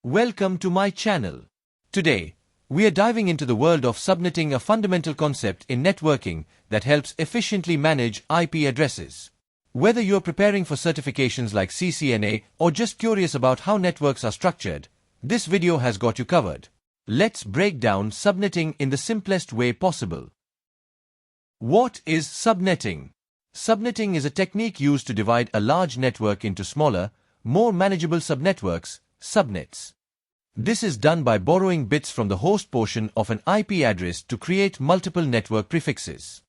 Welcome to my channel. Today, we are diving into the world of subnetting, a fundamental concept in networking that helps efficiently manage IP addresses. Whether you're preparing for certifications like CCNA or just curious about how networks are structured, this video has got you covered. Let's break down subnetting in the simplest way possible. What is subnetting? Subnetting is a technique used to divide a large network into smaller, more manageable subnetworks, subnets. This is done by borrowing bits from the host portion of an IP address to create multiple network prefixes.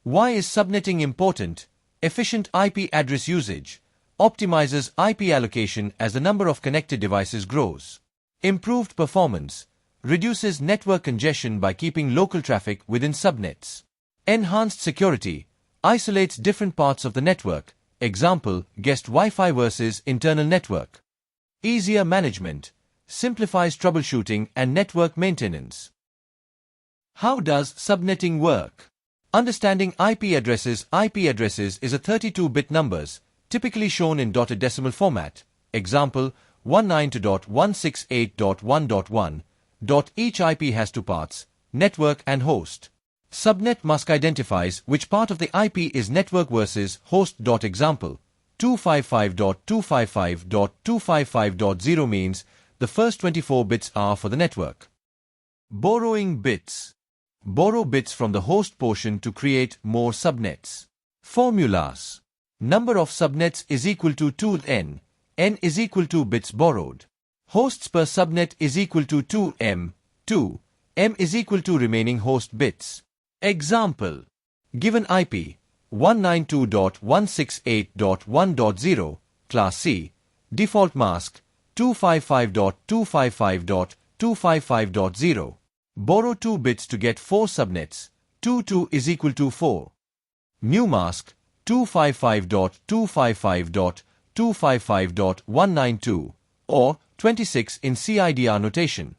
Why is subnetting important? Efficient IP address usage optimizes IP allocation as the number of connected devices grows. Improved performance reduces network congestion by keeping local traffic within subnets. Enhanced security isolates different parts of the network. Example, guest Wi-Fi versus internal network. Easier management simplifies troubleshooting and network maintenance. How does subnetting work? Understanding IP addresses. IP addresses is a 32-bit numbers, typically shown in dotted decimal format. Example, 192.168.1.1. Each IP has two parts, network and host. Subnet mask identifies which part of the IP is network versus host. Example, 255.255.255.0 means the first 24 bits are for the network. Borrowing bits. Borrow bits from the host portion to create more subnets. Formulas. Number of subnets is equal to 2n. N is equal to bits borrowed. Hosts per subnet is equal to 2m. 2m is equal to remaining host bits. Example. Given IP 192.168.1.0, class C, default mask 255.255.255.0. Borrow 2 bits to get 4 subnets. 2 is equal to 4. New mask 255.255.255.192 or 26 in CIDR notation.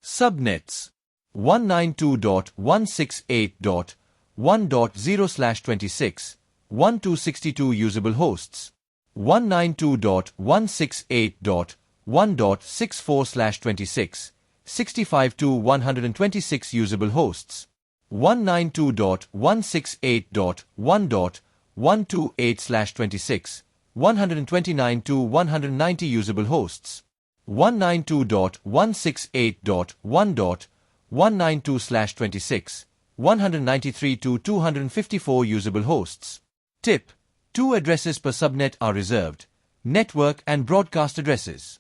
Subnets 192.168.1.0/26, 1262 usable hosts. 192.168.1.64/26, 65 to 126 usable hosts. 192.168.1.128/26, 129 to 190 usable hosts. 192.168.1.192/26, 193 to 254 usable hosts. Tip: 2 addresses per subnet are reserved, network and broadcast addresses.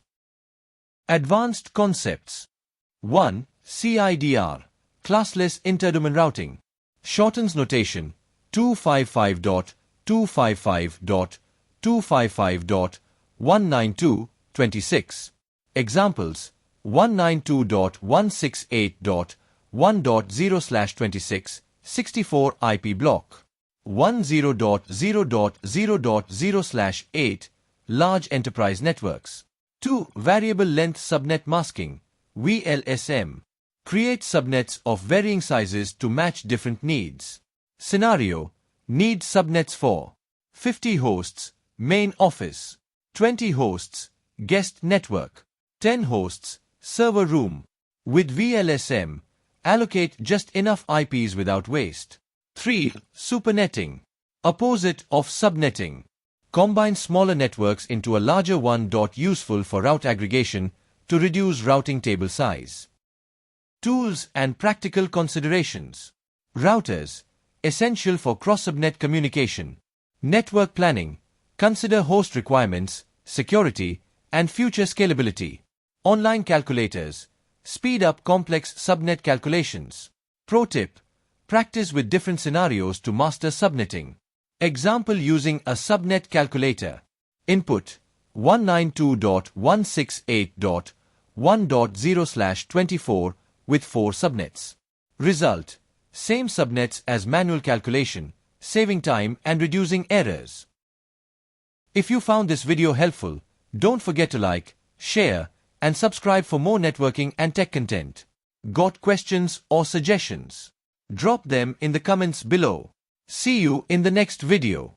Advanced concepts. 1. CIDR, classless interdomain routing. Shortens notation 255.255.255.192.26. Examples: 192.168.1.0/26, 64 IP block. 10.0.0.0.8, large enterprise networks. 2. Variable length subnet masking, VLSM. Create subnets of varying sizes to match different needs. Scenario: needs subnets for 50 hosts, main office; 20 hosts, guest network; 10 hosts, server room. With VLSM, allocate just enough IPs without waste. 3. Supernetting, opposite of subnetting. Combine smaller networks into a larger one. Useful for route aggregation to reduce routing table size. Tools and practical considerations. Routers, essential for cross-subnet communication. Network planning, consider host requirements, security, and future scalability. Online calculators, speed up complex subnet calculations. Pro tip: practice with different scenarios to master subnetting. Example using a subnet calculator. Input 192.168.1.0/24 with 4 subnets. Result: same subnets as manual calculation, saving time and reducing errors. If you found this video helpful, don't forget to like, share, and subscribe for more networking and tech content. Got questions or suggestions? Drop them in the comments below. See you in the next video.